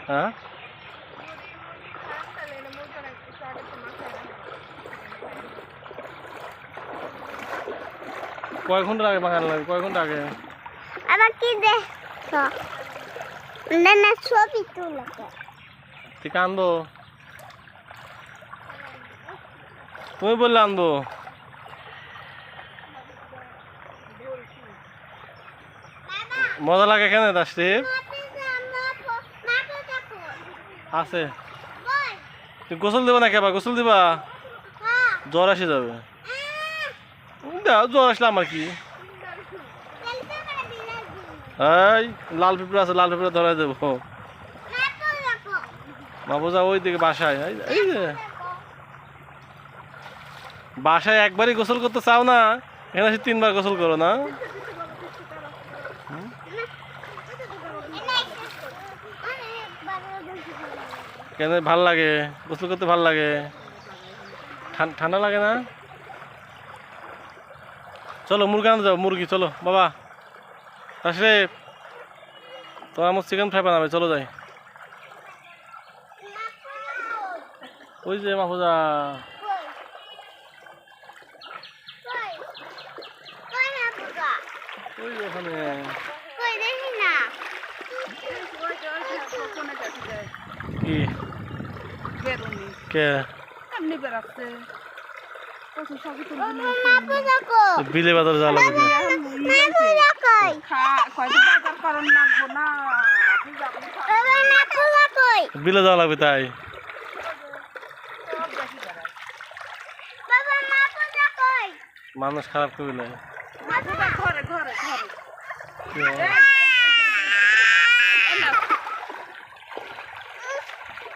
হ্যাঁ কয় ঘন্টা আগে বাগান লাগে কয় ঘন্টা আগে আবার কি দেখো না ছবি তুলে তুই কান্দো তুমি বললে আনবো মজা লাগে কেন দাসটির আছে তুই গোসল দেবা নাকি আবার গোসল দিবা জ্বর আসে যাবে জ্বর আসলে আমার কি এই লাল পিঁপড়া আছে লাল পিঁপড়া ধরাই দেবো মাবুজা ওই দিকে বাসায় এই যে বাসায় একবারই গোসল করতে চাও না এখানে এসে 3 বার গোসল করো না কেন ভাল লাগে গোসল করতে ভাল লাগে ঠান্ডা লাগে না চলো মুরগি আনতে যাও মুরগি চলো বাবা আসলে তো আমার চিকেন ফ্রাই বানাবে চলো যাই ওই যে মাহফুজা ওই ওখানে কি কে বিলে বাজার যাওয়া লাগবে বিলে যাওয়া লাগবে তাই মানুষ খারাপ করবে